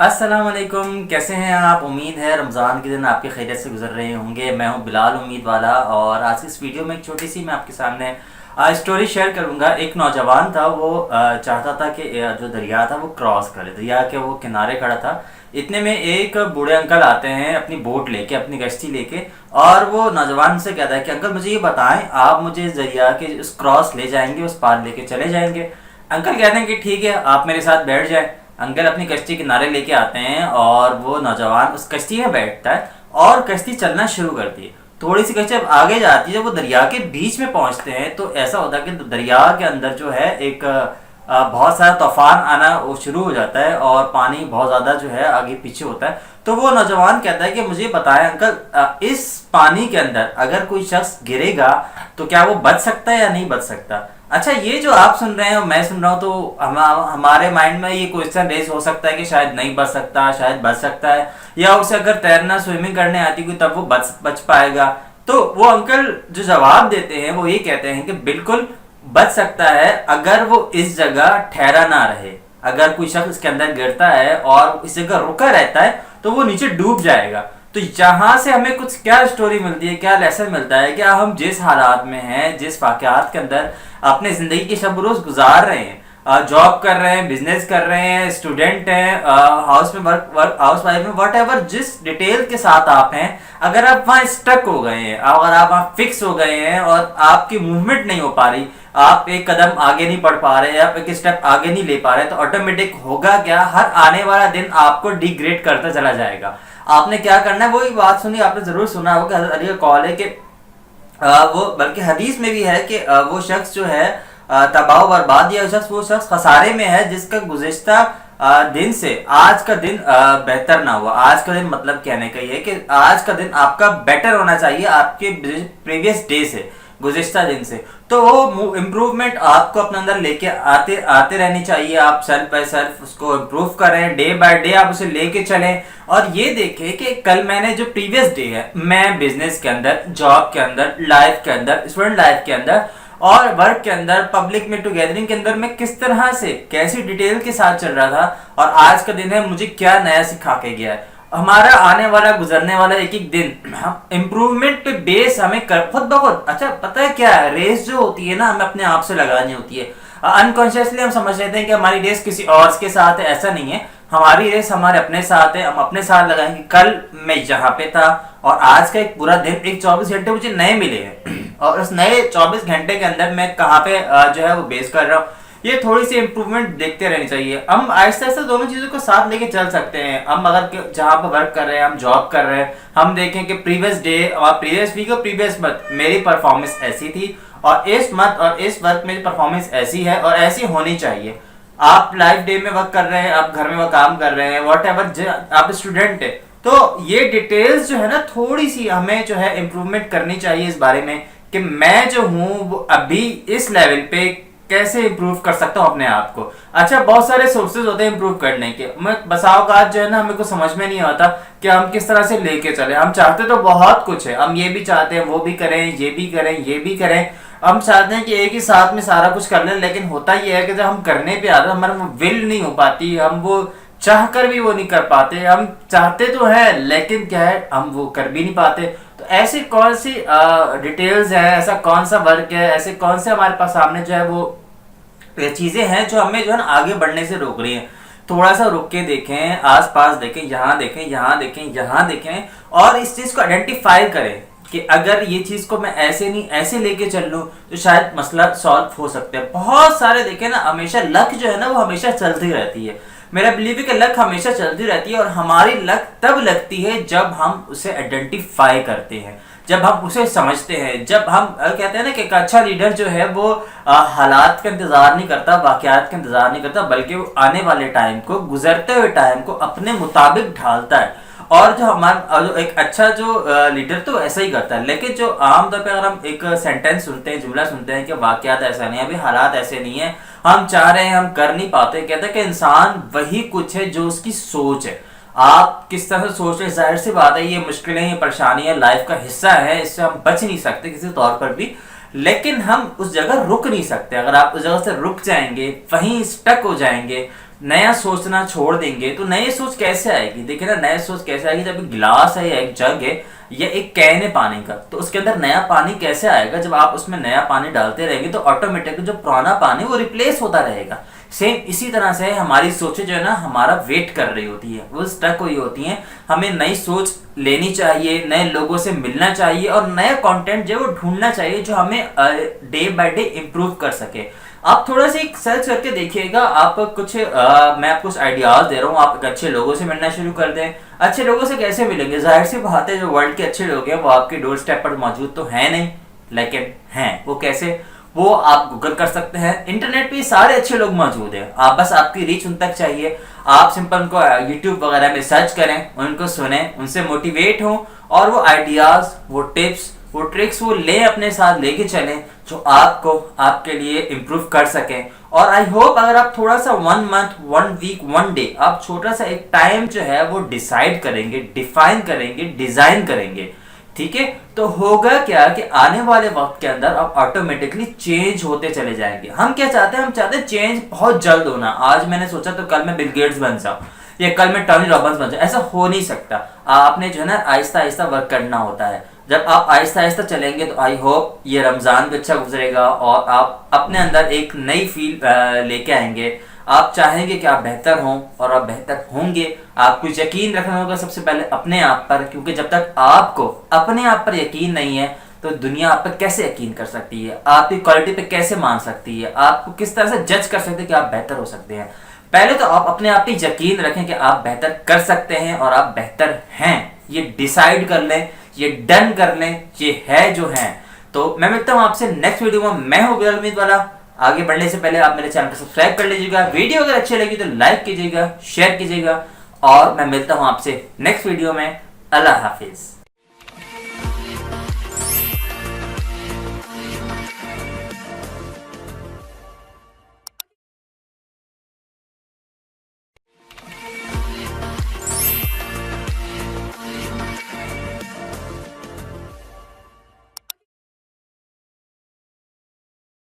अस्सलाम वालेकुम, कैसे हैं आप। उम्मीद है रमज़ान के दिन आपके खैरियत से गुजर रहे होंगे। मैं हूं बिलाल उम्मीदवाला और आज की इस वीडियो में एक छोटी सी मैं आपके सामने स्टोरी शेयर करूंगा। एक नौजवान था, वो चाहता था कि जो दरिया था वो क्रॉस करे। दरिया के वो किनारे खड़ा था। इतने में एक बूढ़े अंकल आते हैं अपनी बोट लेके, अपनी कश्ती लेके, और वो नौजवान से कहता है कि अंकल मुझे ये बताएं, आप मुझे इस दरिया के उस क्रॉस ले जाएंगे, उस पार लेके चले जाएंगे। अंकल कहते हैं कि ठीक है, आप मेरे साथ बैठ जाएं। अंकल अपनी कश्ती किनारे लेके आते हैं और वो नौजवान उस कश्ती में बैठता है और कश्ती चलना शुरू करती है। थोड़ी सी कश्ती अब आगे जाती है, जब वो दरिया के बीच में पहुंचते हैं तो ऐसा होता है कि दरिया के अंदर जो है एक बहुत सारा तूफान आना वो शुरू हो जाता है और पानी बहुत ज़्यादा जो है आगे पीछे होता है। तो वो नौजवान कहता है कि मुझे बताएं अंकल, इस पानी के अंदर अगर कोई शख्स गिरेगा तो क्या वो बच सकता है या नहीं बच सकता। अच्छा, ये जो आप सुन रहे हैं और मैं सुन रहा हूँ तो हमारे माइंड में ये क्वेश्चन रेज हो सकता है कि शायद नहीं बच सकता, शायद बच सकता है, या उसे अगर तैरना स्विमिंग करने आती कोई तब वो बच पाएगा। तो वो अंकल जो जवाब देते हैं वो ये कहते हैं कि बिल्कुल बच सकता है अगर वो इस जगह ठहरा ना रहे। अगर कोई शख्स इसके अंदर गिरता है और इस जगह रुका रहता है तो वो नीचे डूब जाएगा। तो यहाँ से हमें कुछ क्या स्टोरी मिलती है, क्या लेसन मिलता है, क्या हम जिस हालात में हैं, जिस वाकयात के अंदर अपने जिंदगी के शब रोज गुजार रहे हैं, जॉब कर रहे हैं, बिजनेस कर रहे हैं, स्टूडेंट हैं, हाउस में वर्क हाउस वाइफ में, वट एवर जिस डिटेल के साथ आप हैं, अगर आप वहाँ स्टक हो गए हैं, अगर आप वहाँ फिक्स हो गए हैं और आपकी मूवमेंट नहीं हो पा रही, आप एक कदम आगे नहीं बढ़ पा रहे, आप एक स्टेप आगे नहीं ले पा रहे, तो ऑटोमेटिक होगा क्या, हर आने वाला दिन आपको डिग्रेड करता चला जाएगा। आपने क्या करना है, वही बात सुनी, आपने जरूर सुना होगा हज़रत अली का कॉल है कि वो, बल्कि हदीस में भी है कि वो शख्स जो है तबाह बर्बाद, या वो शख्स खसारे में है जिसका गुज़िश्ता दिन से आज का दिन बेहतर ना हुआ। आज का दिन मतलब कहने का ये है कि आज का दिन आपका बेटर होना चाहिए आपके प्रीवियस डे से, गुज़िश्ता दिन से। तो वो इम्प्रूवमेंट आपको अपने अंदर लेके आते आते रहनी चाहिए। आप सेल्फ बाय सेल्फ उसको इम्प्रूव करें, डे बाय डे आप उसे लेके चलें और ये देखें कि कल मैंने जो प्रीवियस डे है, मैं बिजनेस के अंदर, जॉब के अंदर, लाइफ के अंदर, स्टूडेंट लाइफ के अंदर और वर्क के अंदर, पब्लिक में टुगेदरिंग के अंदर मैं किस तरह से, कैसी डिटेल के साथ चल रहा था और आज का दिन है मुझे क्या नया सिखा के गया है। हमारा आने वाला, गुजरने वाला एक एक दिन हम इम्प्रूवमेंट पे बेस हमें खुद ब खुद। अच्छा, पता है क्या है, रेस जो होती है ना, हमें अपने आप से लगानी होती है। अनकॉन्शियसली हम समझ लेते हैं कि हमारी रेस किसी और के साथ है, ऐसा नहीं है। हमारी रेस हमारे अपने साथ है, हम अपने साथ लगाएंगे। कल मैं यहाँ पे था और आज का एक पूरा दिन, एक 24 घंटे मुझे नए मिले हैं और उस नए 24 घंटे के अंदर मैं कहाँ पे जो है वो बेस कर रहा हूँ। ये थोड़ी सी इम्प्रूवमेंट देखते रहनी चाहिए। हम आहिस्ता आहिस्ता दोनों चीजों को साथ लेके चल सकते हैं। हम अगर जहाँ पर वर्क कर रहे हैं, हम जॉब कर रहे हैं, हम देखें कि प्रीवियस डे और प्रीवियस वीक और प्रीवियस मंथ मेरी परफॉर्मेंस ऐसी थी और इस मंथ और इस वर्क मेरी परफॉर्मेंस ऐसी है और ऐसी होनी चाहिए। आप लाइफ डे में वर्क कर रहे हैं, आप घर में काम कर रहे हैं, वॉट एवर, आप स्टूडेंट है, तो ये डिटेल्स जो है ना, थोड़ी सी हमें जो है इम्प्रूवमेंट करनी चाहिए इस बारे में कि मैं जो हूँ वो अभी इस लेवल पे कैसे इंप्रूव कर सकता हूँ अपने आप को। अच्छा, बहुत सारे सोर्सेज होते हैं इंप्रूव करने के। मैं बसाओकात जो है ना, हमें को समझ में नहीं आता कि हम किस तरह से लेके चले। हम चाहते तो बहुत कुछ है, हम ये भी चाहते हैं, वो भी करें, ये भी करें, ये भी करें। हम चाहते हैं कि एक ही साथ में सारा कुछ कर लें, लेकिन होता ये है कि जब हम करने पे आते हैं हमारे वो विल नहीं हो पाती, हम वो चाह कर भी वो नहीं कर पाते। हम चाहते तो है लेकिन क्या है, हम वो कर भी नहीं पाते। तो ऐसी कौन सी डिटेल्स है, ऐसा कौन सा वर्क है, ऐसे कौन से हमारे पास सामने जो है वो चीजें हैं जो हमें जो है ना आगे बढ़ने से रोक रही हैं। थोड़ा सा रुक के देखें, आसपास देखें, यहाँ देखें, यहाँ देखें, यहाँ देखें और इस चीज को आइडेंटिफाई करें कि अगर ये चीज को मैं ऐसे नहीं ऐसे लेके चल लूं तो शायद मसला सॉल्व हो सकता है। बहुत सारे देखें ना, हमेशा लक जो है ना वो हमेशा चलती रहती है। मेरा बिलीव है कि लक हमेशा चलती रहती है और हमारी लक तब लगती है जब हम उसे आइडेंटिफाई करते हैं, जब हम उसे समझते हैं, जब हम कहते हैं ना कि एक अच्छा लीडर जो है वो हालात का इंतजार नहीं करता, वाकयात का इंतजार नहीं करता, बल्कि वो आने वाले टाइम को, गुजरते हुए टाइम को अपने मुताबिक ढालता है। और जो हमारा जो एक अच्छा जो लीडर तो ऐसा ही करता है। लेकिन जो आमतौर पे अगर हम एक सेंटेंस सुनते हैं, जुमला सुनते हैं कि वाकयात ऐसा नहीं है, अभी हालात ऐसे नहीं है, हम चाह रहे हैं, हम कर नहीं पाते, कहते हैं कि इंसान वही कुछ है जो उसकी सोच है। आप किस तरह से सोच रहे, जाहिर सी बात है ये मुश्किलें, ये परेशानियां लाइफ का हिस्सा है, इससे हम बच नहीं सकते किसी तौर पर भी, लेकिन हम उस जगह रुक नहीं सकते। अगर आप उस जगह से रुक जाएंगे, वहीं स्टक हो जाएंगे, नया सोचना छोड़ देंगे तो नई सोच कैसे आएगी? देखिए ना, नया सोच कैसे आएगी जब एक गिलास है या एक जग है या एक कैन है पानी का, तो उसके अंदर नया पानी कैसे आएगा? जब आप उसमें नया पानी डालते रहेंगे तो ऑटोमेटिकली जो पुराना पानी वो रिप्लेस होता रहेगा। सेम इसी तरह से हमारी सोचें जो है ना हमारा वेट कर रही होती है, वो स्टक हुई होती हैं। हमें नई सोच लेनी चाहिए, नए लोगों से मिलना चाहिए और नया कंटेंट जो है वो ढूंढना चाहिए जो हमें डे बाय डे इम्प्रूव कर सके। आप थोड़ा सा एक सर्च करके देखिएगा, आप कुछ मैं आपको कुछ आइडियाज दे रहा हूँ। आप अच्छे लोगों से मिलना शुरू कर दें। अच्छे लोगों से कैसे मिलेंगे? जाहिर सी बात है, जो वर्ल्ड के अच्छे लोग हैं वो आपके डोर स्टेप पर मौजूद तो है नहीं, लेकिन हैं। वो कैसे? वो आप गूगल कर सकते हैं, इंटरनेट पे सारे अच्छे लोग मौजूद हैं। आप बस आपकी रीच उन तक चाहिए। आप सिंपल उनको यूट्यूब वगैरह में सर्च करें, उनको सुने, उनसे मोटिवेट हों और वो आइडियाज, वो टिप्स, वो ट्रिक्स वो ले अपने साथ लेके चलें जो आपको आपके लिए इम्प्रूव कर सकें। और आई होप अगर आप थोड़ा सा 1 मंथ, 1 वीक, 1 डे आप छोटा सा एक टाइम जो है वो डिसाइड करेंगे, डिफाइन करेंगे, डिजाइन करेंगे, ठीक है, तो होगा क्या कि आने वाले वक्त के अंदर आप ऑटोमेटिकली चेंज होते चले जाएंगे। हम क्या चाहते हैं? हम चाहते हैं चेंज बहुत जल्द होना। आज मैंने सोचा तो कल मैं बिल गेट्स बन जाऊं या कल मैं टोनी रॉबिन्स बन जाऊं, ऐसा हो नहीं सकता। आपने जो है ना आहिस्ता आहिस्ता वर्क करना होता है। जब आप आहिस्ता आहिस्ता चलेंगे तो आई होप ये रमजान भी अच्छा गुजरेगा और आप अपने अंदर एक नई फील लेके आएंगे। आप चाहेंगे कि आप बेहतर हों और आप बेहतर होंगे। आपको यकीन रखना होगा सबसे पहले अपने आप पर, क्योंकि जब तक आपको अपने आप पर यकीन नहीं है तो दुनिया आप पर कैसे यकीन कर सकती है? आपकी क्वालिटी पे कैसे मान सकती है? आपको किस तरह से जज कर सकते हैं कि आप बेहतर हो सकते हैं? पहले तो आप अपने आप पे यकीन रखें कि आप बेहतर कर सकते हैं और आप बेहतर हैं। ये डिसाइड कर लें, ये डन कर लें, ये है जो है। तो मैं मिलता हूं आपसे नेक्स्ट वीडियो में। मैं हूं बिलाल उम्मीदवाला। आगे बढ़ने से पहले आप मेरे चैनल को सब्सक्राइब कर लीजिएगा। वीडियो अगर अच्छी लगी तो लाइक कीजिएगा, शेयर कीजिएगा और मैं मिलता हूं आपसे नेक्स्ट वीडियो में। अल्लाह हाफिज।